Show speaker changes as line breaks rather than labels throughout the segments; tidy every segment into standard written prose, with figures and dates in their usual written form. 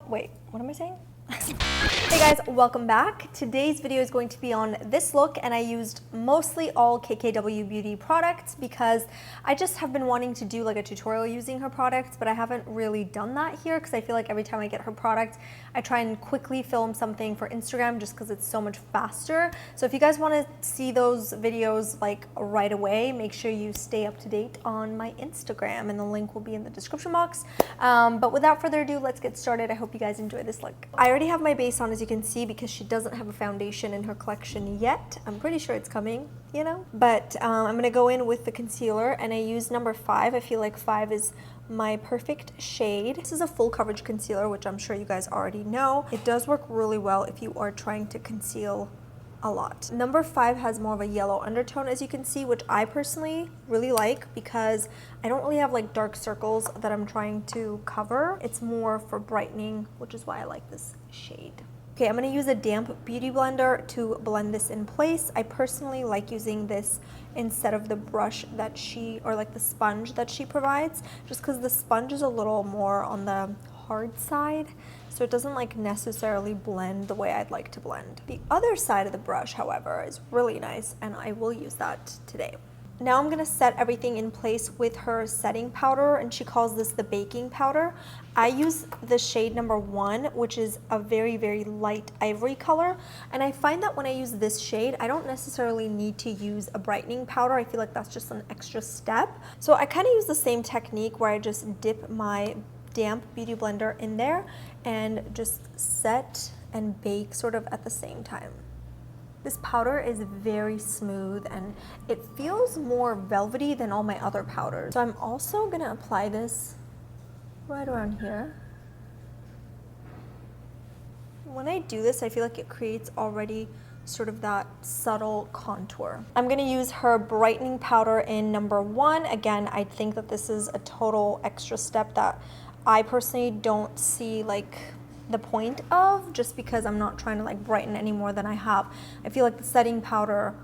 Wait, what am I saying? Hey guys, welcome back. Today's video is going to be on this look, and I used mostly all KKW Beauty products because I just have been wanting to do like a tutorial using her products, but I haven't really done that here because I feel like every time I get her product, I try and quickly film something for Instagram just because it's so much faster. So if you guys want to see those videos like right away, make sure you stay up to date on my Instagram, and the link will be in the description box. But without further ado, let's get started. I hope you guys enjoy this look. I already have my base on, as you can see, because she doesn't have a foundation in her collection yet. I'm pretty sure it's coming, you know, but I'm gonna go in with the concealer, and I use number 5. I feel like 5 is my perfect shade. This is a full coverage concealer, which I'm sure you guys already know. It does work really well if you are trying to conceal a lot. Number 5 has more of a yellow undertone, as you can see, which I personally really like because I don't really have like dark circles that I'm trying to cover. It's more for brightening, which is why I like this shade. Okay, I'm gonna use a damp beauty blender to blend this in place. I personally like using this instead of the brush that or like the sponge that she provides, just because the sponge is a little more on the hard side, so it doesn't like necessarily blend the way I'd like to blend. The other side of the brush, however, is really nice, and I will use that today. Now I'm gonna set everything in place with her setting powder, and she calls this the baking powder. I use the shade number 1, which is a very, very light ivory color. And I find that when I use this shade, I don't necessarily need to use a brightening powder. I feel like that's just an extra step. So I kind of use the same technique where I just dip my damp beauty blender in there and just set and bake sort of at the same time. This powder is very smooth and it feels more velvety than all my other powders. So I'm also gonna apply this right around here. When I do this, I feel like it creates already sort of that subtle contour. I'm gonna use her brightening powder in number 1. Again, I think that this is a total extra step that I personally don't see like the point of, just because I'm not trying to like brighten any more than I have. I feel like the setting powder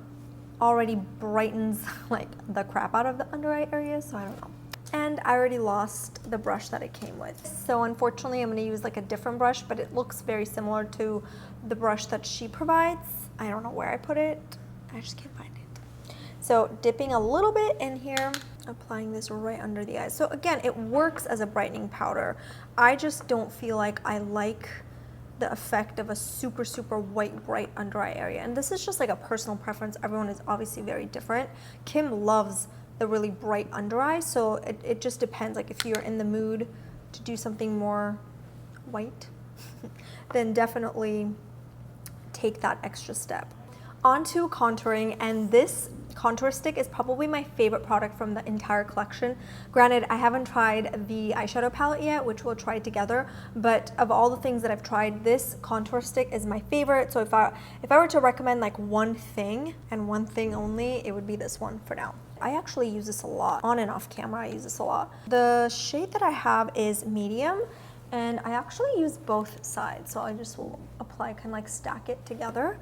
already brightens like the crap out of the under eye area, so I don't know. And I already lost the brush that it came with. So unfortunately, I'm gonna use like a different brush, but it looks very similar to the brush that she provides. I don't know where I put it. I just can't find it. So dipping a little bit in here, applying this right under the eyes. So again, it works as a brightening powder. I just don't feel like I like the effect of a super, super white, bright under eye area. And this is just like a personal preference. Everyone is obviously very different. Kim loves the really bright under eye, so it just depends. Like if you're in the mood to do something more white, then definitely take that extra step. On to contouring, and this contour stick is probably my favorite product from the entire collection. Granted, I haven't tried the eyeshadow palette yet, which we'll try together, but of all the things that I've tried, this contour stick is my favorite. So if I were to recommend like one thing and one thing only, it would be this one for now. I actually use this a lot. On and off camera, I use this a lot. The shade that I have is medium, and I actually use both sides. So I just will apply, kind of like stack it together.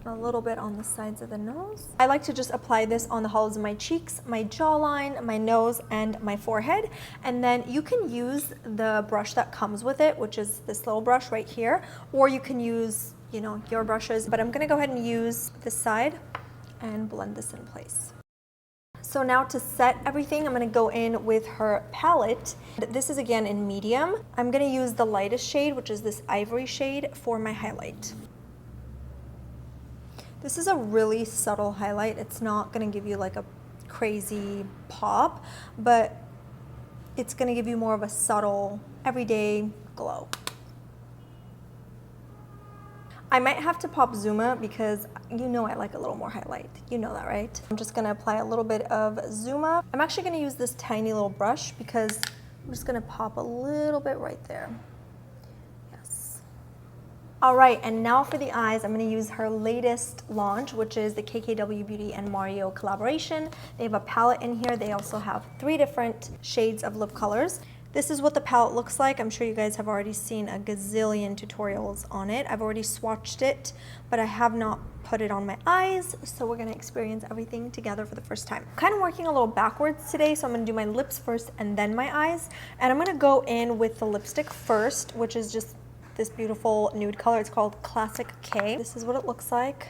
A little bit on the sides of the nose. I like to just apply this on the hollows of my cheeks, my jawline, my nose, and my forehead. And then you can use the brush that comes with it, which is this little brush right here, or you can use, you know, your brushes. But I'm gonna go ahead and use this side and blend this in place. So now to set everything, I'm gonna go in with her palette. This is again in medium. I'm gonna use the lightest shade, which is this ivory shade, for my highlight. This is a really subtle highlight. It's not gonna give you like a crazy pop, but it's gonna give you more of a subtle, everyday glow. I might have to pop Zuma because you know I like a little more highlight. You know that, right? I'm just gonna apply a little bit of Zuma. I'm actually gonna use this tiny little brush because I'm just gonna pop a little bit right there. All right, and now for the eyes, I'm gonna use her latest launch, which is the KKW Beauty and Mario collaboration. They have a palette in here. They also have 3 different shades of lip colors. This is what the palette looks like. I'm sure you guys have already seen a gazillion tutorials on it. I've already swatched it, but I have not put it on my eyes, so we're gonna experience everything together for the first time. Kind of working a little backwards today, so I'm gonna do my lips first and then my eyes. And I'm gonna go in with the lipstick first, which is just this beautiful nude color. It's called Classic K. This is what it looks like.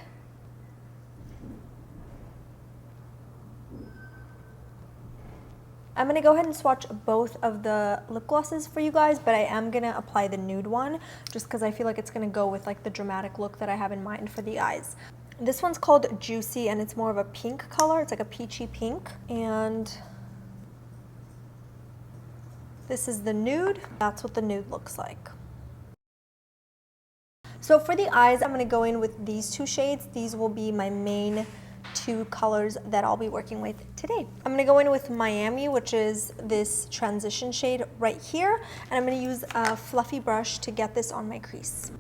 I'm gonna go ahead and swatch both of the lip glosses for you guys, but I am gonna apply the nude one just because I feel like it's gonna go with like the dramatic look that I have in mind for the eyes. This one's called Juicy and it's more of a pink color. It's like a peachy pink. And this is the nude. That's what the nude looks like. So for the eyes, I'm gonna go in with these two shades. These will be my main two colors that I'll be working with today. I'm gonna go in with Miami, which is this transition shade right here. And I'm gonna use a fluffy brush to get this on my crease.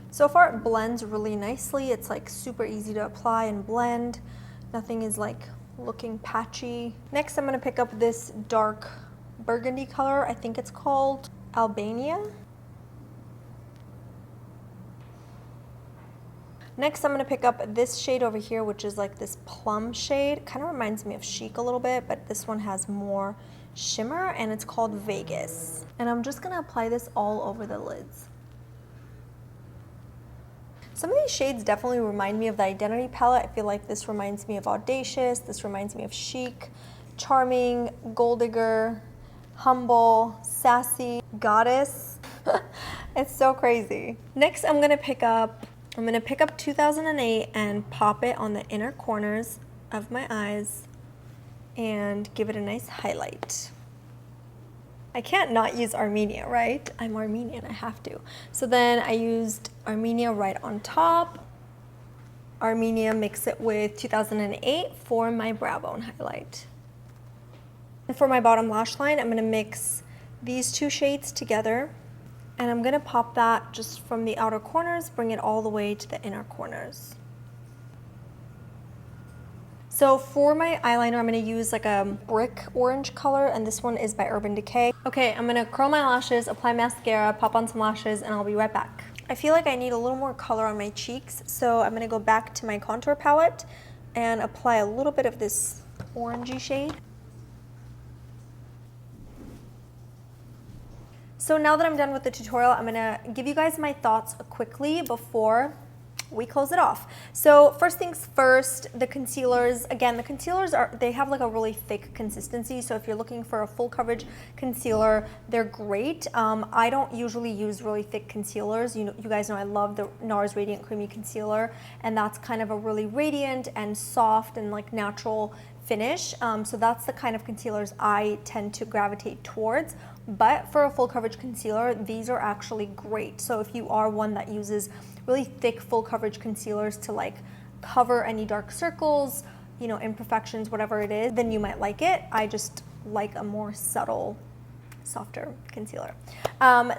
So far it blends really nicely. It's like super easy to apply and blend. Nothing is like looking patchy. Next I'm gonna pick up this dark burgundy color. I think it's called Albania. Next I'm gonna pick up this shade over here, which is like this plum shade. Kind of reminds me of Chic a little bit, but this one has more shimmer and it's called Vegas. And I'm just gonna apply this all over the lids. Some of these shades definitely remind me of the Identity palette. I feel like this reminds me of Audacious, this reminds me of Chic, Charming, Gold Digger, Humble, Sassy, Goddess. It's so crazy. Next I'm gonna pick up 2008 and pop it on the inner corners of my eyes and give it a nice highlight. I can't not use Armenia, right? I'm Armenian, I have to. So then I used Armenia right on top. Armenia, mix it with 2008 for my brow bone highlight. And for my bottom lash line, I'm gonna mix these two shades together and I'm gonna pop that just from the outer corners, bring it all the way to the inner corners. So for my eyeliner, I'm gonna use like a brick orange color, and this one is by Urban Decay. Okay, I'm gonna curl my lashes, apply mascara, pop on some lashes, and I'll be right back. I feel like I need a little more color on my cheeks, so I'm gonna go back to my contour palette and apply a little bit of this orangey shade. So now that I'm done with the tutorial, I'm gonna give you guys my thoughts quickly before we close it off. So first things first, the concealers. Again, the concealers they have like a really thick consistency. So if you're looking for a full coverage concealer, they're great. I don't usually use really thick concealers. You guys know I love the NARS Radiant Creamy Concealer, and that's kind of a really radiant and soft and like natural finish. So that's the kind of concealers I tend to gravitate towards. But for a full coverage concealer, these are actually great. So if you are one that uses really thick full coverage concealers to like cover any dark circles, you know, imperfections, whatever it is, then you might like it. I just like a more subtle, softer concealer.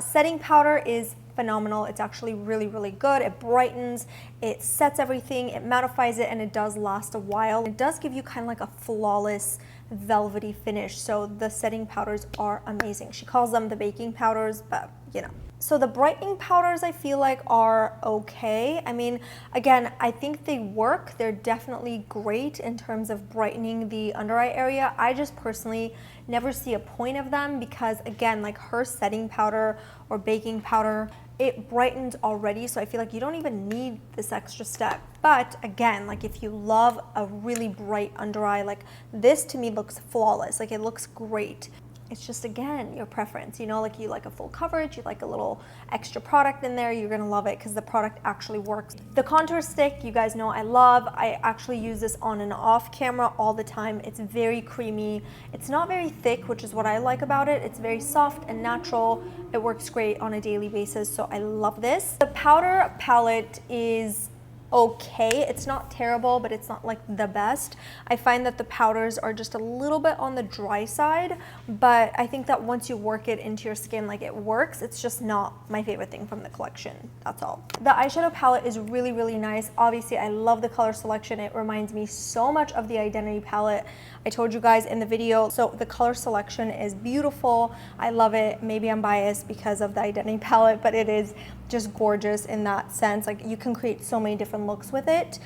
Setting powder is phenomenal. It's actually really, really good. It brightens, it sets everything, it mattifies it, and it does last a while. It does give you kind of like a flawless velvety finish. So the setting powders are amazing. She calls them the baking powders, but you know. So the brightening powders I feel like are okay. I mean, again, I think they work. They're definitely great in terms of brightening the under eye area. I just personally never see a point of them because again, like her setting powder or baking powder, it brightens already. So I feel like you don't even need this extra step. But again, like if you love a really bright under eye, like this to me looks flawless. Like it looks great. It's just, again, your preference, you know, like you like a full coverage, you like a little extra product in there, you're gonna love it because the product actually works. The contour stick, you guys know I love. I actually use this on and off camera all the time. It's very creamy. It's not very thick, which is what I like about it. It's very soft and natural. It works great on a daily basis, so I love this. The powder palette is okay. It's not terrible, but it's not like the best. I find that the powders are just a little bit on the dry side, but I think that once you work it into your skin, like it works. It's just not my favorite thing from the collection. That's all. The eyeshadow palette is really, really nice. Obviously, I love the color selection. It reminds me so much of the Identity palette. I told you guys in the video, so the color selection is beautiful. I love it. Maybe I'm biased because of the Identity palette, but it is just gorgeous in that sense. Like you can create so many different looks with it.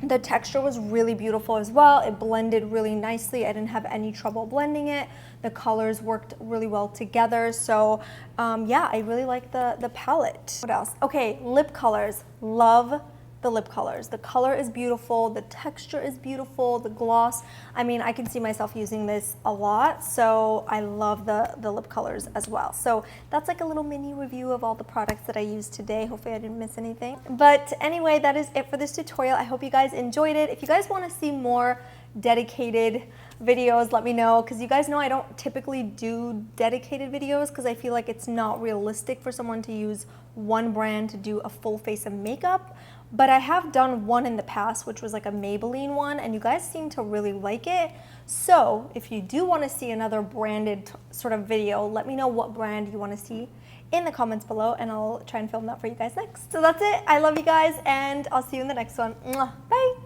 The texture was really beautiful as well. It blended really nicely. I didn't have any trouble blending it. The colors worked really well together. So yeah, I really like the palette. What else? Okay, lip colors. Love the lip colors. The color is beautiful. The texture is beautiful. The gloss. I mean, I can see myself using this a lot. So I love the lip colors as well. So that's like a little mini review of all the products that I used today. Hopefully I didn't miss anything. But anyway, that is it for this tutorial. I hope you guys enjoyed it. If you guys want to see more dedicated videos, let me know, because you guys know I don't typically do dedicated videos because I feel like it's not realistic for someone to use one brand to do a full face of makeup. But I have done one in the past, which was like a Maybelline one, and you guys seem to really like it. So if you do want to see another branded sort of video, let me know what brand you want to see in the comments below, and I'll try and film that for you guys next. So that's it. I love you guys, and I'll see you in the next one. Mwah. Bye.